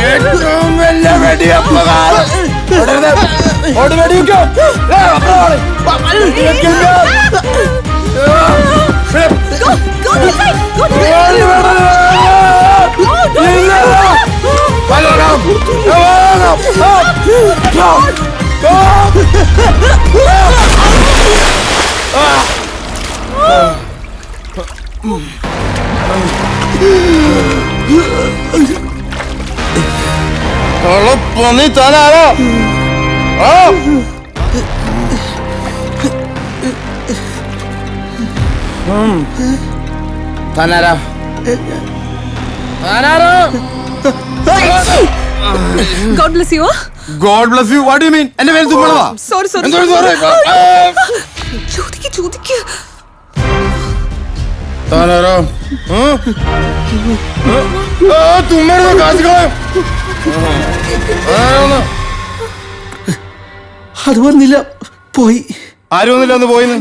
ഏറ്റവും വലിയ വെടിയപ്പുകാർ പന്നി താനാരോ താനാരോ താനാരോ God bless you. God bless you. What do you mean? എന്റെ പേര് തുമ്മണവാ? Sorry. ചോദിക്ക്. താനാരോ തുമ്മണ കാശുകളെ അത് വന്നില്ല, പോയി. ആരും ഒന്നില്ല, ഒന്ന് പോയിന്ന്.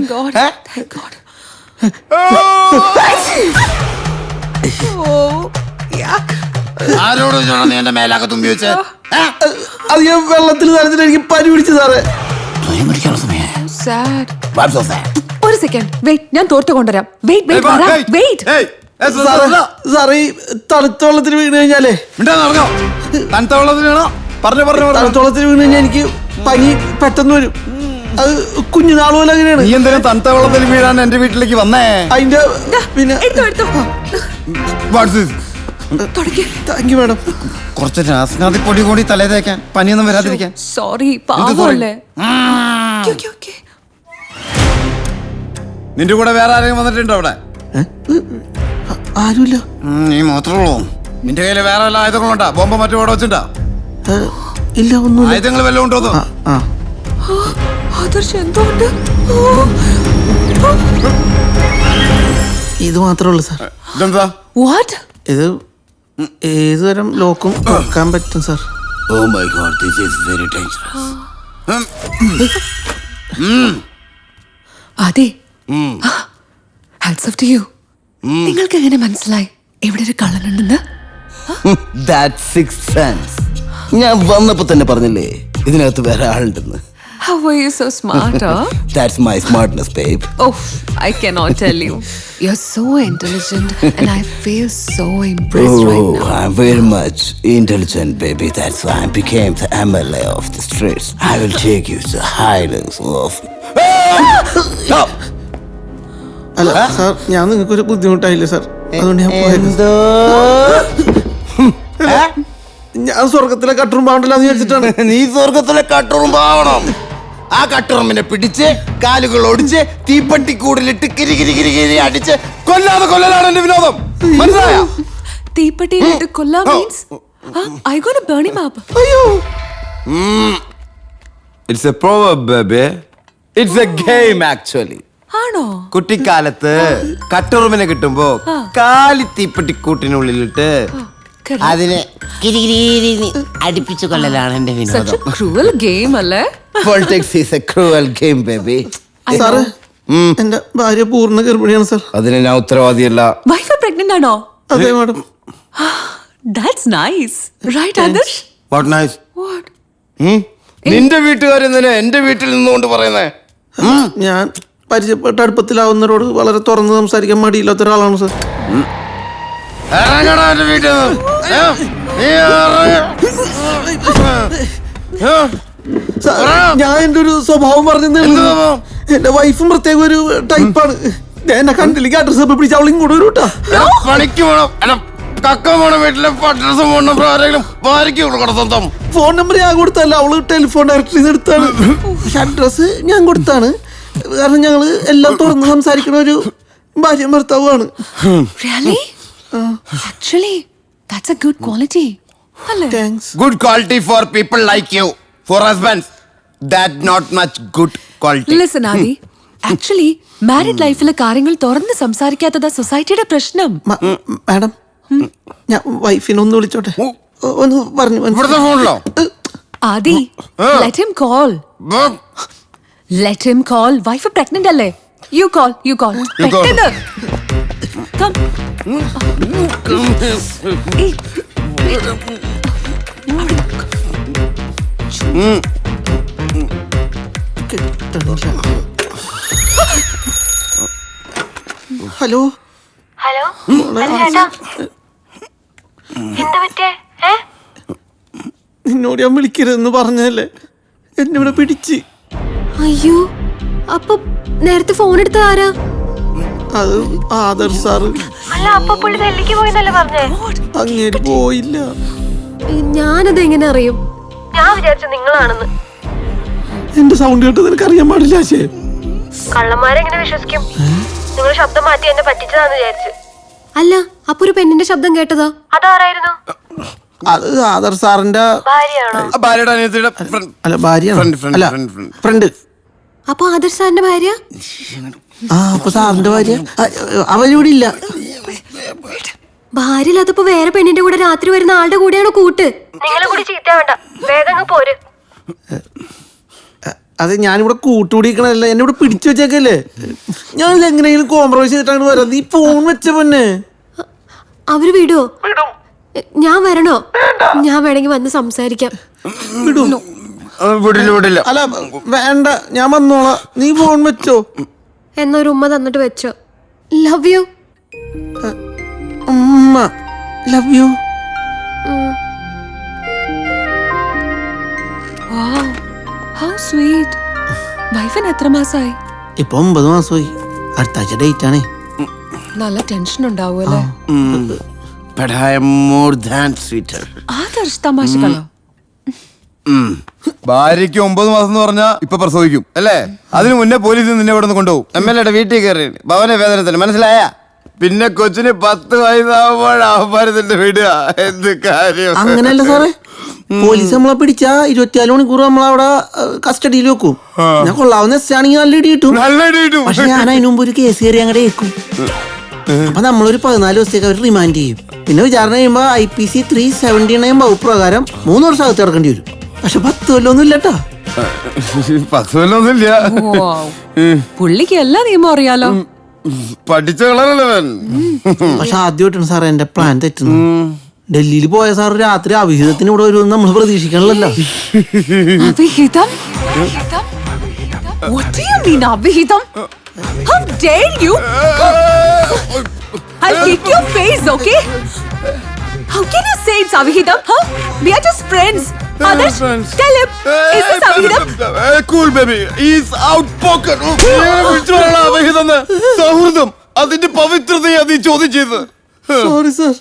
ആരോട് നീ എന്റെ മേലാക്ക തുമ്പി വെച്ച? അത് ഞാൻ വെള്ളത്തിൽ നനഞ്ഞിട്ട് എനിക്ക് പനി പിടിച്ചു സാറേ. ഒരു സെക്കൻഡ് വെയിറ്റ്, ഞാൻ തോർത്ത് കൊണ്ടുവരാം. വെയിറ്റ്. സാറേ, ഈ തണുത്ത വെള്ളത്തിൽ വീണ് കഴിഞ്ഞാലേ തണുത്ത വെള്ളത്തിൽ വീണോ? തണുത്ത വെള്ളത്തിൽ വീണ് കഴിഞ്ഞാൽ എനിക്ക് പനി പെട്ടെന്ന് വരും. അത് കുഞ്ഞുനാൾ പോലെ അങ്ങനെയാണ്. നീ എന്തിനും തണുത്ത വെള്ളത്തിൽ വീഴാൻ എന്റെ വീട്ടിലേക്ക് വന്നേ? അതിന്റെ പിന്നെ താങ്ക് യു മാഡം. കുറച്ച് രാസനാഥി പൊടി കൂടി തലേ തേക്കാൻ, പനിയൊന്നും വരാതിരിക്കാൻ. സോറി, പാവല്ലേ. നിന്റെ കൂടെ വേറെ ആരെങ്കിലും വന്നിട്ടുണ്ടോ അവിടെ? ആരുമില്ല. നീ മാത്രമേ ഉള്ളൂ. നിന്റെ കയ്യിൽ വേറെ വല്ല ആയുധങ്ങളുണ്ടാ? ബോംബ് മറ്റു അവിടെ വെച്ചിട്ടുണ്ടാ? ഇല്ല, ഒന്നും. ആയുധങ്ങൾ വല്ലതും ഉണ്ടോ? ഇത് മാത്രമേ ഉള്ളൂ സാർ. ഇതെന്താ? ഇത് ഏതുതരം ലോക്കും വെക്കാൻ പറ്റും sir. Oh my God, this is very dangerous. അതെ, ഹാറ്റ്സ് ഓഫ് ടു യു. നിങ്ങൾക്ക് എങ്ങനെ മനസ്സിലായി ഇവിടെ ഒരു കള്ളനുണ്ടെന്ന്? That sixth sense. ഞാൻ വന്നപ്പോ തന്നെ പറഞ്ഞില്ലേ ഇതിനകത്ത് വേറെ ആളുണ്ടെന്ന്. How are you so smart, huh? That's my smartness, babe. Oh, I cannot tell you. You're so intelligent and I feel so impressed right now. I'm very much intelligent, baby. That's why I became the MLA of the streets. I will take you to the highlands of... അല്ല sir, ഞാൻ നിങ്ങൾക്കൊരു ബുദ്ധിമുട്ടായില്ലേ sir? അതുകൊണ്ട് ഞാൻ പോയത്. ഞാൻ സ്വർഗത്തിലെ കട്ടുറുമ്പാവണ്ടല്ലാന്ന് വിചാരിച്ചിട്ടാണ്. നീ സ്വർഗത്തിലെ കട്ടുറുമ്പാവണം. ആ കട്ടുറുമ്പിനെ പിടിച്ച് കാലുകൾ ഒടിച്ച് തീപ്പട്ടിക്കൂടിലിട്ട് കിരി അടിച്ച് കൊല്ലലാണ് എന്റെ വിനോദം. മനസ്സിലായോ? തീപ്പട്ടിയിലിട്ട് കൊല്ലാൻ means I gonna burn him up. അയ്യോ, It's a proverb, baby. It's a game actually. ആണോ? കുട്ടിക്കാലത്ത് കട്ടുറുമ്പിനെ കിട്ടുമ്പോ കാലി തീപ്പട്ടിക്കൂട്ടിനുള്ളിലിട്ട് അതിനെ അടുപ്പിച്ചു കൊല്ലലാണ് എന്റെ വിനോദം. Such a cruel game അല്ലേ? Politics is a cruel game, baby. Sir, എന്റെ ഭാര്യ പൂർണ്ണ ഗർഭിണിയാണ് സാർ. അതിന് ഞാൻ ഉത്തരവാദിയല്ല. വൈഫ് പ്രഗ്നന്റ് ആണോ? അതെ madam. That's nice. Right, Adarsh? What nice? What? നിന്റെ വീട്ടുകാരെന്തിനാ എന്റെ വീട്ടിൽ നിന്നുകൊണ്ട് പറയുന്നേ? ഞാൻ പരിചയപ്പെട്ട അടുപ്പത്തിലാവുന്നവരോട് വളരെ തുറന്ന് സംസാരിക്കാൻ മടിയില്ലാത്ത ഒരാളാണ് സാർ. ഞാൻ എന്റെ ഒരു സ്വഭാവം പറഞ്ഞു. എന്റെ വൈഫും പ്രത്യേക ഒരു ടൈപ്പാണ്. എന്നെ കണ്ടില്ലെങ്കിൽ അഡ്രസ് പിടിച്ച് അവളും കൂടെ ഒരു പണിക്ക് പോണം, വീട്ടിലെ അഡ്രസ് സ്വന്തം ഫോൺ നമ്പർ ഞാൻ കൊടുത്തല്ല, അവള് ടെലിഫോൺ ഡയറക്ടറിന്ന് എടുത്താണ്. പക്ഷെ അഡ്രസ് ഞാൻ കൊടുത്താണ്. കാരണം ഞങ്ങള് എല്ലാം തുറന്ന് സംസാരിക്കുന്ന ഒരു ഭാര്യ ഭർത്താവുമാണ്. Really? Actually, that's a good quality. Thanks. Good quality for people like you. For husbands, that not much good quality. Listen, Adi. Actually, married lifeലെ കാര്യങ്ങൾ തുറന്ന് സംസാരിക്കാത്തതാ സൊസൈറ്റിയുടെ പ്രശ്നം. മാഡം, ഞാൻ വൈഫിനെ ഒന്ന് വിളിച്ചോട്ടെ? ഒന്ന് പറഞ്ഞു ഇവിടുത്തെ ഫോണിലോ? Adi, let him call. Let him call. Wife pregnant അല്ലേ? You call. You call. പെട്ടെന്ന്. Come. ഏയ്. ഹലോ ഹലോ ചേട്ടാ എന്താ പറ്റേ? നിന്നോട് ഞാൻ വിളിക്കരുതെന്ന് പറഞ്ഞതല്ലേ, എന്നെ ഇവിടെ പിടിച്ച്. അയ്യോ, അപ്പൊ നേരത്തെ ഫോൺ എടുത്ത ആരാ? അത് ആദർശ് സാറ്. അല്ല, അപ്പൊ പുള്ളി ഡൽഹിക്ക് പോയിന്നല്ലേ പറഞ്ഞേ? അങ്ങേര് പോയില്ല. ഞാനത് എങ്ങനെ അറിയും? ഞാൻ വിചാരിച്ചു നിങ്ങളാണെന്ന്. എന്റെ സൗണ്ട് കേട്ട് നിനക്ക് അറിയാൻ പാടില്ല. കള്ളന്മാരെങ്ങനെ വിശ്വസിക്കും? നിങ്ങൾ ശബ്ദം മാറ്റി എന്നെ പറ്റിച്ചതാന്ന് വിചാരിച്ചു. അല്ല, അപ്പൊ ഒരു പെണ്ണിന്റെ ശബ്ദം കേട്ടതാ? അതാരായിരുന്നു? അത് ആദർശ് സാറിന്റെ ഭാര്യയാണോ? ഭാര്യയുടെ അനിയത്തിയുടെ അല്ല, ഭാര്യയാണ്. അല്ല, ഫ്രണ്ട്. അപ്പൊ ആദർശ് സാറിന്റെ ഭാര്യ? ആ, അപ്പൊ സാറിന്റെ ഭാര്യ അവരിവിടെ ഇല്ല. ഭാര്യ ഇല്ലാത്തപ്പോ വേറെ പെണ്ണിന്റെ കൂടെ രാത്രി വരുന്ന ആളുടെ കൂടെയാണോ കൂട്ട്? നിങ്ങളെ കൂടി ചീത്ത വേണ്ട, വേഗം പോര്. അത് ഞാനിവിടെ കൂട്ടുപിടിക്കണല്ലേ, എന്നെ ഇവിടെ പിടിച്ചു വെച്ചേക്കല്ലേ. ഞാൻ എങ്ങനെയെങ്കിലും കോംപ്രമൈസ് ചെയ്തിട്ടാണ് വരാം. നീ ഫോൺ വെച്ച പൊന്നെ. അവര് വിടുവോ? ഞാൻ വരണോ? ഞാൻ വേണമെങ്കിൽ വന്ന് സംസാരിക്കാം. വിടില്ല. അല്ല, വേണ്ട, ഞാൻ വന്നോളാം. നീ ഫോൺ വെച്ചോ. എന്നൊരു ഉമ്മ തന്നിട്ട് വെച്ചോ. Love you. ഉമ്മ love you. Wow. How sweet. വൈഫിന് എത്ര മാസമായി? ഇപ്പൊ 9 മാസമായി. അടുത്ത ആഴ്ച ഡേറ്റ് ആണേ. നല്ല ടെൻഷൻ ഉണ്ടാവുമല്ലേ? But I am more than sweeter. Adarsh തമാശകളോ? ഭാര്യയ്ക്ക് 9 മാസം എന്ന് പറഞ്ഞാ ഇപ്പൊ പ്രസവിക്കും അല്ലേ? അതിനു മുന്നേ പോലീസ് നിന്നെ ഇവിടെ നിന്ന് കൊണ്ടുപോകും. MLA വീട്ടിൽ കയറി ഭവന വേദനത്തിന്, മനസ്സിലായ? പിന്നെ കൊച്ചിന് 10 വയസ്സാവുമ്പോഴാവുമാരത്തിന്റെ വിടുക. എന്ത് കാര്യം? അങ്ങനെയല്ല സാറേ, പോലീസ് നമ്മളെ പിടിച്ചാ 24 മണിക്കൂർ നമ്മളവിടെ കസ്റ്റഡിയിൽ വെക്കും. ഞാൻ കൊള്ളാവുന്ന ആണെങ്കിൽ നല്ല ഇടി കിട്ടും. പക്ഷെ ഞാൻ അതിനു മുമ്പ് ഒരു കേസ് കയറി അങ്ങടെ കേൾക്കും. അപ്പൊ നമ്മളൊരു 14 ദിവസത്തേക്ക് അവർ റിമാൻഡ് ചെയ്യും. പിന്നെ വിചാരണ ചെയ്യുമ്പോ IPC 379 വകുപ്പ് പ്രകാരം 3 വർഷം അകത്ത് കിടക്കേണ്ടി വരും. പക്ഷെ 10 കൊല്ലമൊന്നും ഇല്ലട്ടാ. 10 കൊല്ലമൊന്നുമില്ല. പുള്ളിക്ക് എല്ലാ നിയമം അറിയാലോ. പഠിച്ച കളറല്ലവൻ. പക്ഷെ ആദ്യമായിട്ടാണ് സാറേ എന്റെ പ്ലാൻ തെറ്റുന്നു. ഡൽഹിയിൽ പോയ സാർ രാത്രി അവിഹിതത്തിന് ഇവിടെ വരുമെന്ന് നമ്മൾ പ്രതീക്ഷിക്കണല്ലോ. അവിഹിതം? What do you mean അവിഹിതം? How dare you? I'll kick your face, okay? How can you say it's avihidam? Huh? We are just friends. Adarsh, tell him. Is this avihidam? Cool baby. He's outspoken. സൗഹൃദം അതിന്റെ പവിത്രതയെ അത് ചോദ്യം ചെയ്ത്. Sorry sir.